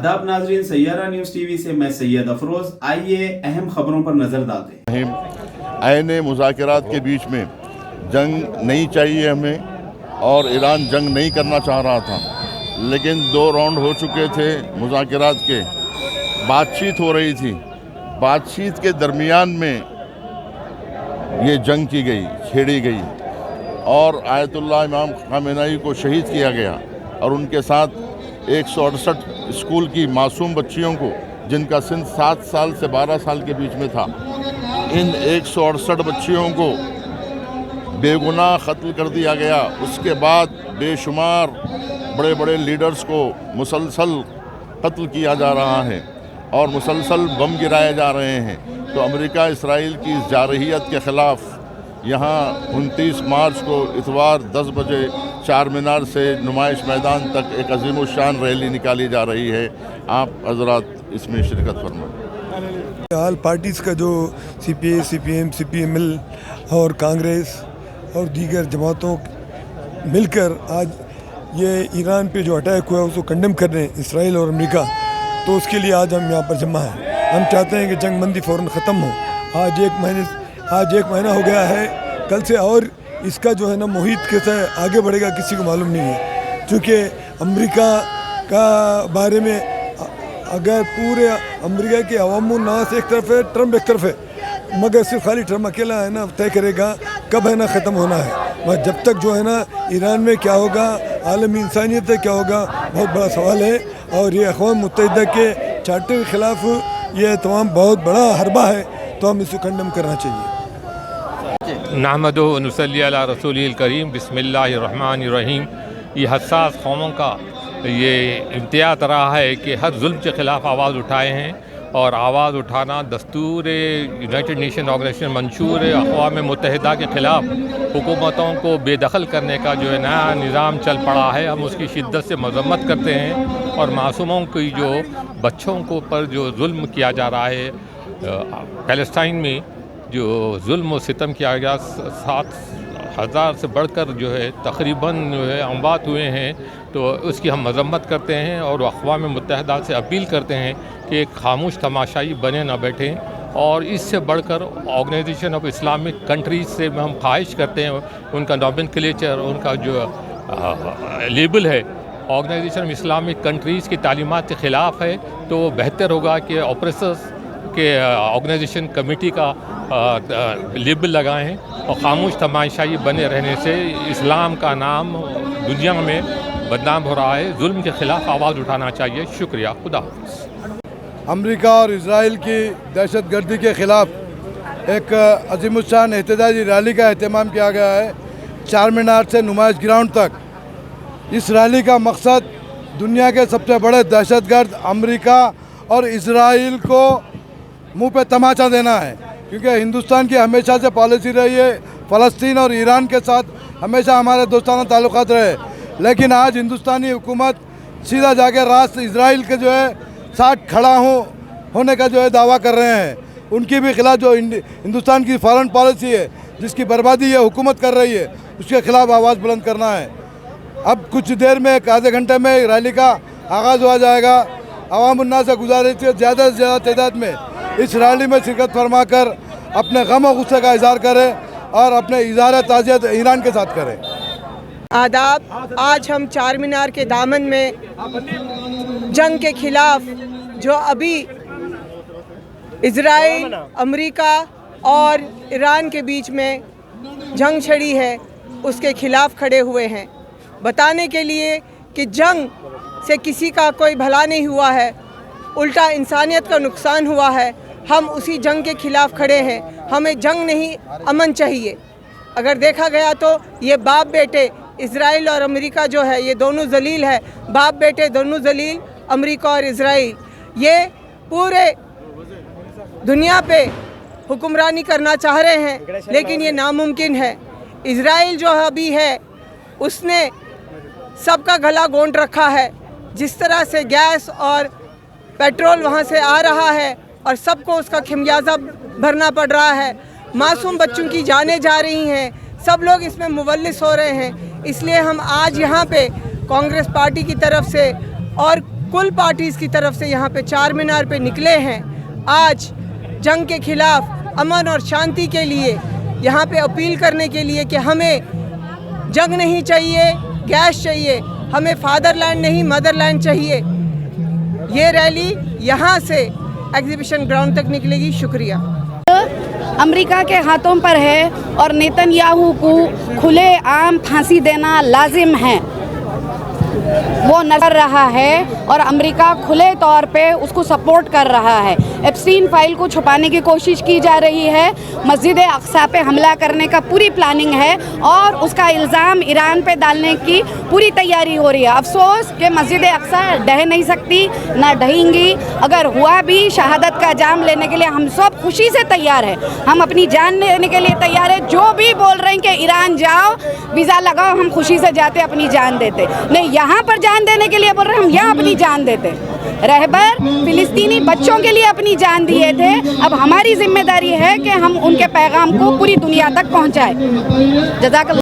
आदाब नाजरीन, Saiyaara news TV से मैं सैयद अफरोज़। आइए अहम खबरों पर नज़र डालते हैं। आईने मुज़ाकरात के बीच में जंग नहीं चाहिए हमें, और ईरान जंग नहीं करना चाह रहा था, लेकिन 2 राउंड हो चुके थे मुज़ाकरात के, बातचीत हो रही थी, बातचीत के दरमियान में ये जंग की गई, छेड़ी गई और आयतुल्लाह इमाम खामेनी को शहीद किया गया। और उनके साथ 168 स्कूल की मासूम बच्चियों को, जिनका सिन 7 साल से 12 साल के बीच में था, इन 168 बच्चियों को बेगुनाह कत्ल कर दिया गया। उसके बाद बेशुमार बड़े बड़े लीडर्स को मुसलसल कत्ल किया जा रहा है और मुसलसल बम गिराए जा रहे हैं। तो अमेरिका इसराइल की इस जारहियत के ख़िलाफ़ यहाँ 29 मार्च को इतवार 10 बजे चार मीनार से नुमाइश मैदान तक एक अज़ीमुश्शान रैली निकाली जा रही है। आप हज़रात इसमें शिरकत फरमाएं। हाल पार्टीज़ का जो CPA, CPM, CPML और कांग्रेस और दीगर जमातों मिलकर आज ये ईरान पे जो अटैक हुआ है उसको कंडेम कर रहे हैं, इसराइल और अमेरिका। तो उसके लिए आज हम यहाँ पर जमा हैं। हम चाहते हैं कि जंग बंदी फ़ौरन ख़त्म हो। आज एक महीना हो गया है, कल से और इसका जो है ना मुहित कैसे आगे बढ़ेगा किसी को मालूम नहीं है। क्योंकि अमेरिका का बारे में अगर पूरे अमेरिका के अवामुन नास एक तरफ है, ट्रम्प एक तरफ है, मगर सिर्फ खाली ट्रम्प अकेला है ना तय करेगा कब है ना ख़त्म होना है। मगर जब तक जो है ना ईरान में क्या होगा, आलमी इंसानियत है क्या होगा, बहुत बड़ा सवाल है। और ये अक़वाम मुत्तहिदा के चार्टर के ख़िलाफ़ ये तमाम बहुत बड़ा हरबा है, तो हम इसको कंडेम करना चाहिए। नहमदु व नुसल्ली अला रसूलिल करीम, बिस्मिल्लाहिर्रहमानिर्रहीम। ये हसास कौमों का ये इम्तियाज़ रहा है कि हर जुल्म के ख़िलाफ़ आवाज़ उठाए हैं, और आवाज़ उठाना दस्तूर यूनाइटेड नेशन ऑर्गेनाइजेशन मंशूर अक़वाम मुत्तहिदा के ख़िलाफ़ हुकूमतों को बेदखल करने का जो है नया निज़ाम चल पड़ा है। हम उसकी शिद्दत से मज़म्मत करते हैं और मासूमों की जो बच्चों को पर जो जुल्म किया जा रहा है, फ़लस्तीन में जो जुल्म व सितम किया गया, 7,000 से बढ़कर जो है तकरीबन जो है अमवात हुए हैं, तो उसकी हम मज़म्मत करते हैं और अक़वाम मुत्तहिदा से अपील करते हैं कि एक खामोश तमाशाई बने न बैठें। और इससे बढ़कर ऑर्गेनाइजेशन ऑफ इस्लामिक कंट्रीज़ से हम ख्वाहिश करते हैं, उनका नॉमेनक्लेचर, उनका जो लेबल है ऑर्गेनाइजेशन ऑफ इस्लामिक कंट्रीज़ की तालीमात के ख़िलाफ़ है, तो बेहतर होगा कि ऑपरेटर्स के ऑर्गेनाइजेशन कमेटी का लेबल लगाएं। और खामोश तमाशाई बने रहने से इस्लाम का नाम दुनिया में बदनाम हो रहा है। जुल्म के ख़िलाफ़ आवाज़ उठाना चाहिए। शुक्रिया, खुदा हाफ़िज़। अमेरिका और इजराइल की दहशत गर्दी के ख़िलाफ़ एक अज़ीमुश्शान एहतजाजी रैली का अहतमाम किया गया है, चार मीनार से नुमाइश ग्राउंड तक। इस रैली का मकसद दुनिया के सबसे बड़े दहशतगर्द अमेरिका और इजराइल को मुंह पे तमाचा देना है, क्योंकि हिंदुस्तान की हमेशा से पॉलिसी रही है फ़लस्तीन और ईरान के साथ हमेशा हमारे दोस्ताना ताल्लुक़ात रहे। लेकिन आज हिंदुस्तानी हुकूमत सीधा जाके रास्त इजराइल के जो है साथ खड़ा होने का जो है दावा कर रहे हैं। उनकी भी खिलाफ जो हिंदुस्तान की फॉरेन पॉलिसी है, जिसकी बर्बादी ये हुकूमत कर रही है, उसके ख़िलाफ़ आवाज़ बुलंद करना है। अब कुछ देर में, आधे घंटे में रैली का आगाज़ हो जाएगा। अवाम उन्नास से गुजारिश है ज़्यादा से ज़्यादा तादाद में इस रैली में शिरकत फरमा कर अपने गम और गुस्से का इज़हार करें और अपने इज़हार ताज़ियत ईरान के साथ करें। आदाब। आज हम चार मीनार के दामन में जंग के ख़िलाफ़ जो अभी इजराइल, अमेरिका और ईरान के बीच में जंग छिड़ी है, उसके ख़िलाफ़ खड़े हुए हैं, बताने के लिए कि जंग से किसी का कोई भला नहीं हुआ है, उल्टा इंसानियत का नुकसान हुआ है। हम उसी जंग के ख़िलाफ़ खड़े हैं। हमें जंग नहीं, अमन चाहिए। अगर देखा गया तो ये बाप बेटे इजराइल और अमेरिका जो है, ये दोनों जलील है, बाप बेटे दोनों जलील, अमेरिका और इजराइल। ये पूरे दुनिया पे हुक्मरानी करना चाह रहे हैं, लेकिन ये नामुमकिन है। इजराइल जो अभी है उसने सबका गला गोंद रखा है। जिस तरह से गैस और पेट्रोल वहाँ से आ रहा है और सबको उसका खमियाजा भरना पड़ रहा है, मासूम बच्चों की जानें जा रही हैं, सब लोग इसमें मुवल्लिस हो रहे हैं। इसलिए हम आज यहाँ पे कांग्रेस पार्टी की तरफ से और कुल पार्टीज़ की तरफ से यहाँ पे चार मीनार पे निकले हैं आज जंग के खिलाफ अमन और शांति के लिए, यहाँ पे अपील करने के लिए कि हमें जंग नहीं चाहिए, गैस चाहिए, हमें फादरलैंड नहीं मदरलैंड चाहिए। ये रैली यहाँ से एग्जीबिशन ग्राउंड तक निकलेगी। शुक्रिया। अमेरिका के हाथों पर है और नेतन्याहू को खुले आम फांसी देना लाजिम है, वो नजर रहा है और अमेरिका खुले तौर पे उसको सपोर्ट कर रहा है। एप्स्टीन फाइल को छुपाने की कोशिश की जा रही है, मस्जिद अक्सा पे हमला करने का पूरी प्लानिंग है और उसका इल्ज़ाम ईरान पे डालने की पूरी तैयारी हो रही है। अफसोस कि मस्जिद अक्सा ढह नहीं सकती, ना ढहेंगी। अगर हुआ भी शहादत का जाम लेने के लिए हम सब खुशी से तैयार हैं, हम अपनी जान देने के लिए तैयार हैं। जो भी बोल रहे हैं कि ईरान जाओ, वीज़ा लगाओ, हम खुशी से जाते, अपनी जान देते। नहीं, यहाँ पर जान देने के लिए बोल रहे हैं, हम यहाँ अपनी जान देते। रहबर फिलिस्तीनी बच्चों के लिए अपनी जान दिए थे, अब हमारी जिम्मेदारी है कि हम उनके पैगाम को पूरी दुनिया तक पहुँचाएं। जज़ाकल्लाह।